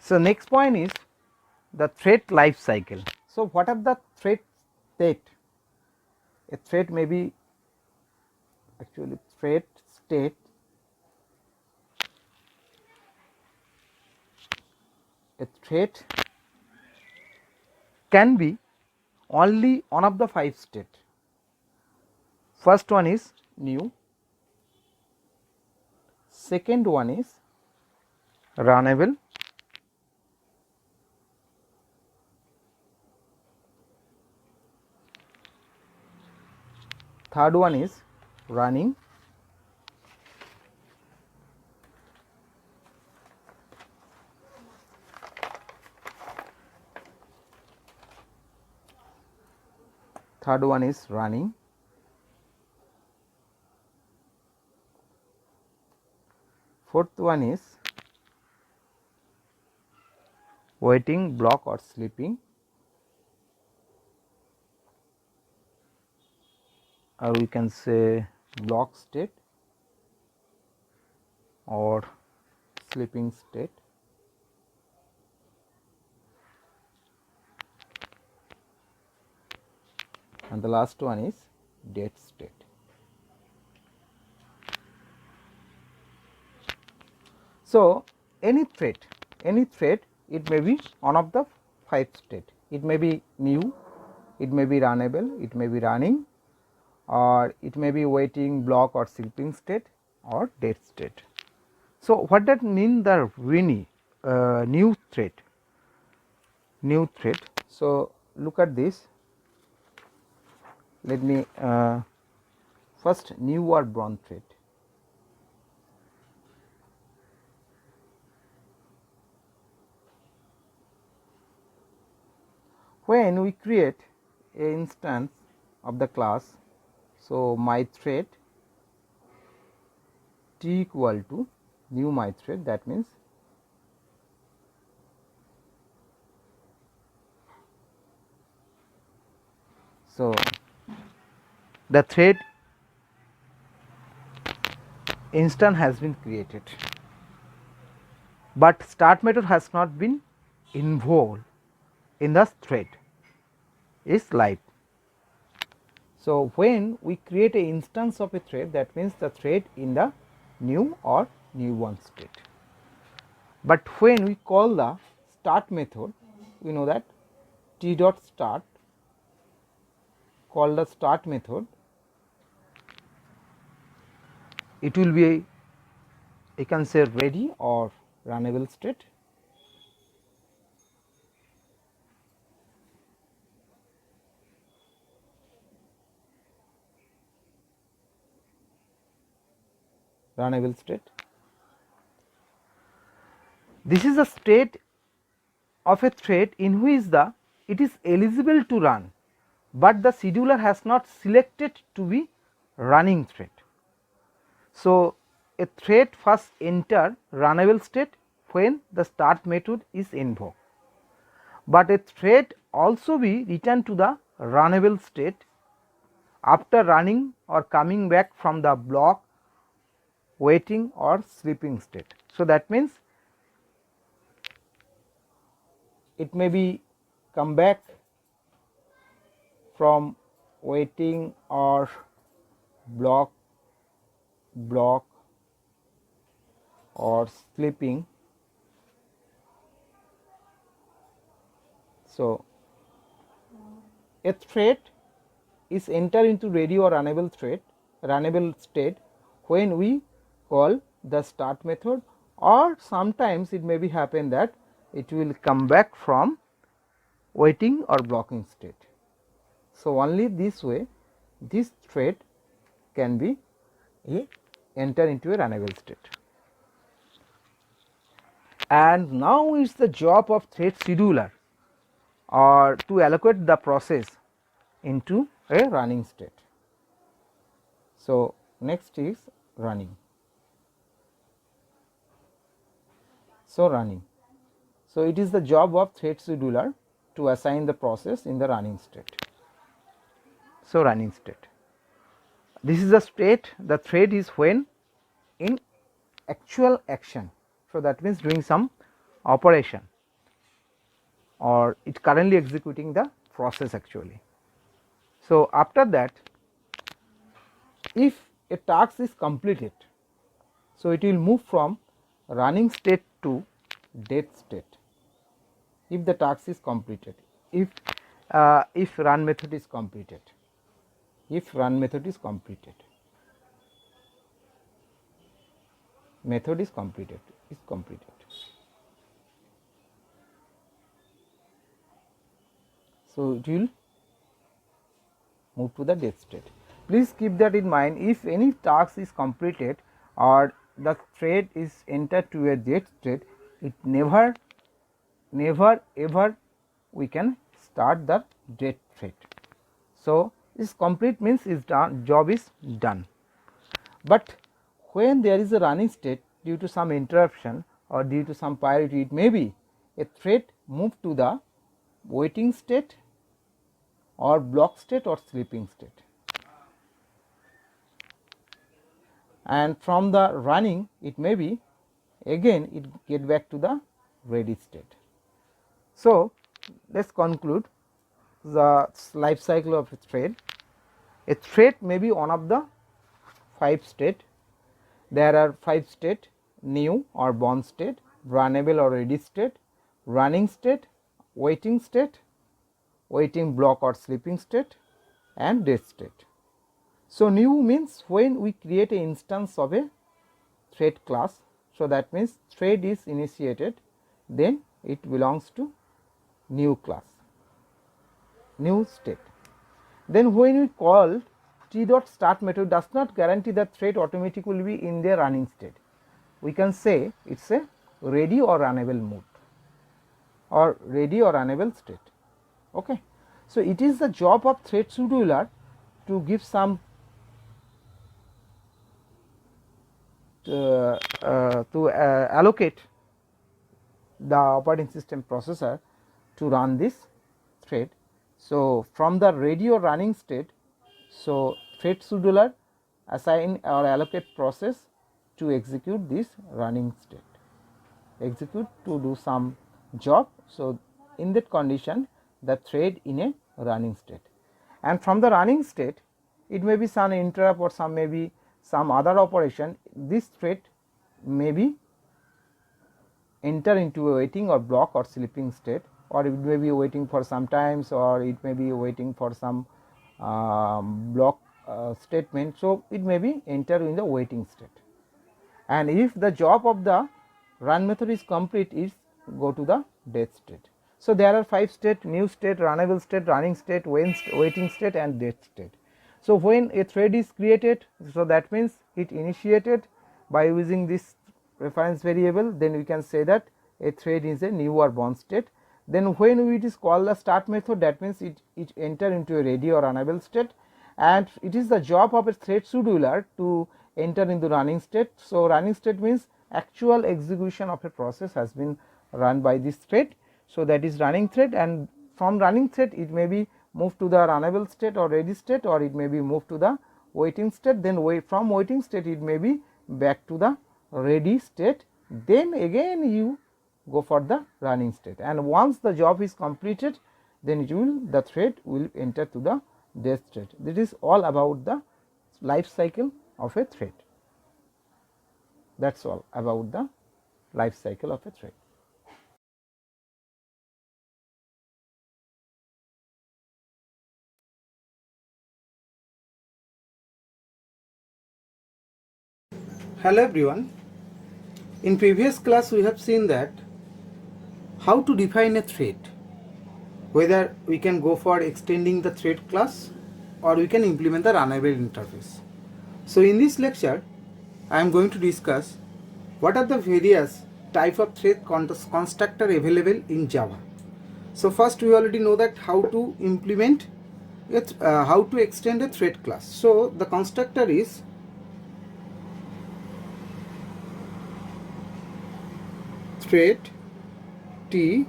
So, next point is the thread life cycle. So, what are the thread state? A thread may be actually thread state a thread can be only one of the 5 state. First one is new, second one is runnable, third one is running, third one is running, fourth one is waiting, block or sleeping, or we can say block state or sleeping state. And the last one is dead state. So, any thread it may be one of the 5 state. It may be new, it may be runnable, it may be running, or it may be waiting, block or sleeping state or dead state. So, what that mean the new thread? New thread. So, look at this. Let me first new or born thread. When we create a instance of the class, so my thread t equal to new my thread, that means so the thread instance has been created, but start method has not been involved in the thread is live. So, when we create a instance of a thread, that means the thread in the new or new one state. But when we call the start method, we know that t dot start, call the start method, it will be a, you can say ready or runnable state. Runnable state. This is a state of a thread in which it is eligible to run, but the scheduler has not selected to be running thread. So, a thread first enter runnable state when the start method is invoked, but a thread also be returned to the runnable state after running or coming back from the block, waiting or sleeping state. So, that means it may be come back from waiting or block or sleeping. So, a thread is enter into ready or runnable state when we call the start method, or sometimes it may be happen that it will come back from waiting or blocking state. So, only this way this thread can be enter into a runnable state. And now it is the job of thread scheduler or to allocate the process into a running state. So, next is running. So, running. So, it is the job of thread scheduler to assign the process in the running state. So, running state. This is the state the thread is when in actual action. So, that means doing some operation. or it currently executing the process actually. So, after that, if a task is completed, so it will move from running state to dead state if the task is completed, if run method is completed, if run method is completed, method is completed, so it will move to the dead state. Please keep that in mind. If any task is completed or the thread is entered to a dead state, it never ever we can start the dead thread. So, this complete means is done, job is done. But when there is a running state due to some interruption or due to some priority, it may be a thread move to the waiting state or block state or sleeping state, and from the running it may be again it get back to the ready state. So, let us conclude the life cycle of a thread. A thread may be one of the 5 state. There are 5 state: new or born state, runnable or ready state, running state, waiting state, waiting block or sleeping state, and dead state. So, new means when we create an instance of a thread class. So, that means thread is initiated, then it belongs to new class, new state. Then when we call t dot start method, does not guarantee that thread automatically will be in the running state. We can say it is a ready or runnable mode or ready or runnable state. Okay. So, it is the job of thread scheduler to give some allocate the operating system processor to run this thread. So, from the ready or running state, so thread scheduler assign or allocate process to execute this running state, execute to do some job. So, in that condition the thread in a running state, and from the running state it may be some interrupt or some may be some other operation, this thread may be enter into a waiting or block or sleeping state, or it may be waiting for some times, or it may be waiting for some block statement. So, it may be enter in the waiting state, and if the job of the run method is complete, is go to the dead state. So, there are 5 state: new state, runnable state, running state, waiting state, and dead state. So, when a thread is created, so that means it initiated by using this reference variable, then we can say that a thread is a new or born state. Then when it is called the start method, that means it enter into a ready or runnable state, and it is the job of a thread scheduler to enter into running state. So, running state means actual execution of a process has been run by this thread. So, that is running thread, and from running thread it may be moved to the runnable state or ready state, or it may be moved to the waiting state. Then from waiting state it may be back to the ready state, then again you go for the running state, and once the job is completed, then the thread will enter to the dead state. This is all about the life cycle of a thread. That is all about the life cycle of a thread. Hello everyone. In previous class we have seen that how to define a thread, whether we can go for extending the thread class or we can implement the runnable interface. So in this lecture I am going to discuss what are the various type of thread constructor available in Java. So first we already know that how to implement it, how to extend a thread class. So the constructor is thread t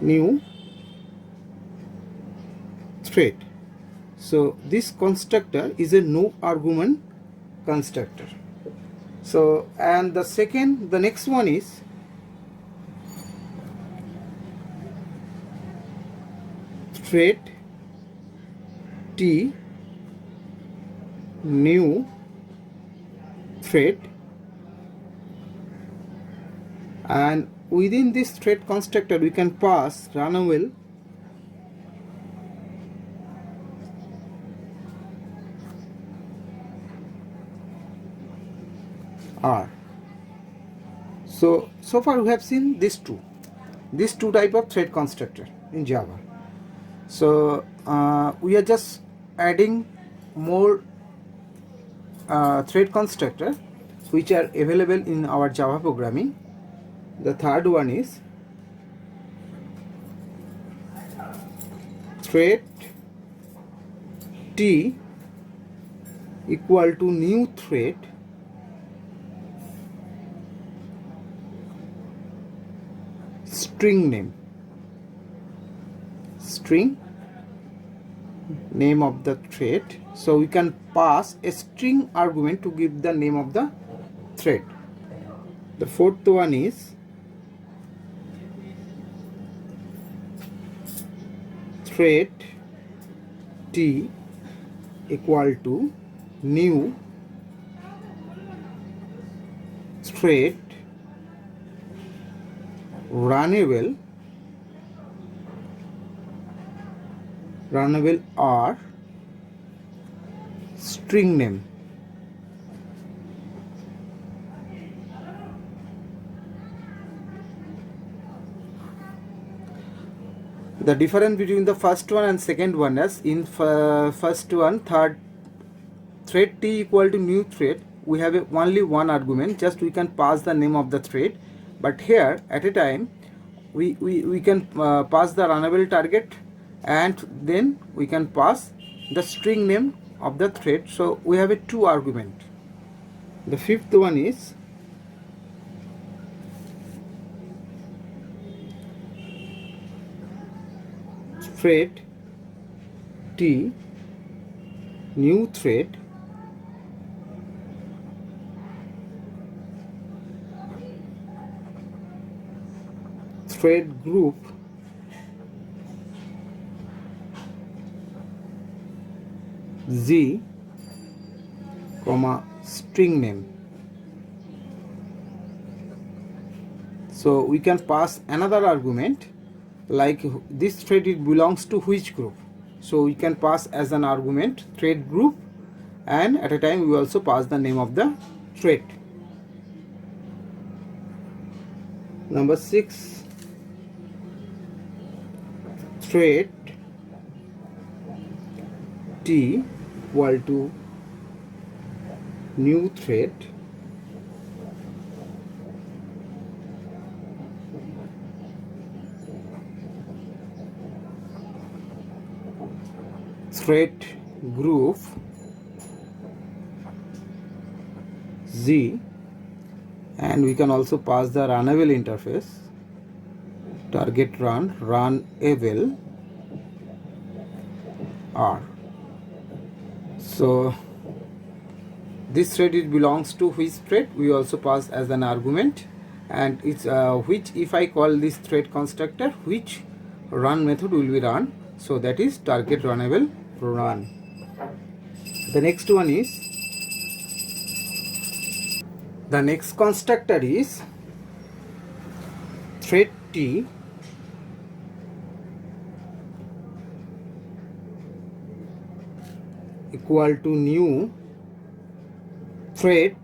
new thread. So this constructor is a no argument constructor. So and the next one is thread T, new thread, and within this thread constructor we can pass runnable R. So far we have seen these two type of thread constructor in Java. So we are just adding more thread constructor which are available in our Java programming. The third one is thread T equal to new thread string name of the thread. So we can pass a string argument to give the name of the thread. The fourth one is thread T equal to new thread runnable R string name. The difference between the first one and second one is in first one, thread T equal to new thread, we have only one argument, just we can pass the name of the thread. But here at a time we can pass the runnable target, and then we can pass the string name of the thread. So we have a two argument. The fifth one is thread T new thread thread group Z, string name. So we can pass another argument like this thread, it belongs to which group. So we can pass as an argument thread group, and at a time we also pass the name of the thread. Number 6, thread T equal to new thread thread group Z, and we can also pass the runnable interface target runnable R. So this thread, it belongs to which thread, we also pass as an argument, and it's which, if I call this thread constructor, which run method will be run. So that is target runnable run. The next one is, the next constructor is thread T equal to new thread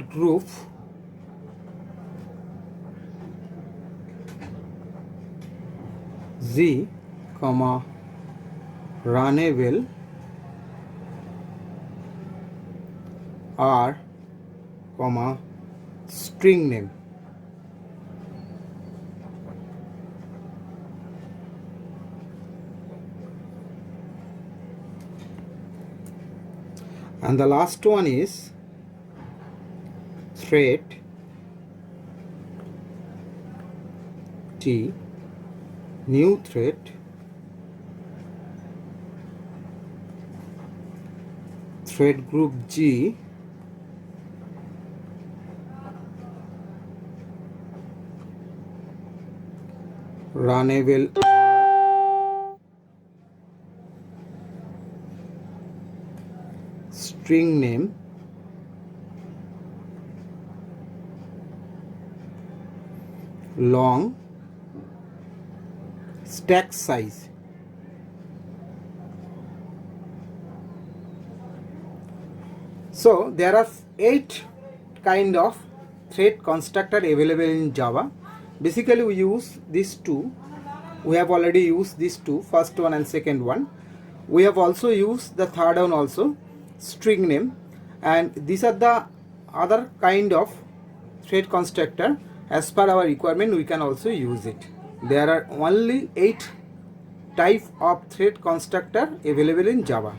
group Z, runnable R, string name. And the last one is thread T new thread thread group G, runnable string name, long, stack size. So there are 8 kind of thread constructor available in Java. Basically we use these two. We have already used these two, first one and second one. We have also used the third one also, string name, and these are the other kind of thread constructor. As per our requirement we can also use it. There are only 8 type of thread constructor available in Java.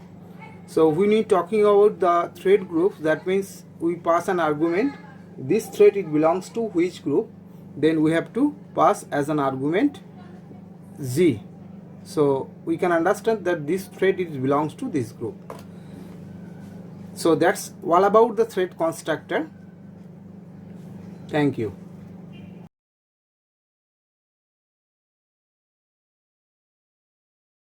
So when we talking about the thread groups, that means we pass an argument, this thread it belongs to which group, then we have to pass as an argument Z. So we can understand that this thread it belongs to this group. So that's all about the thread constructor. Thank you.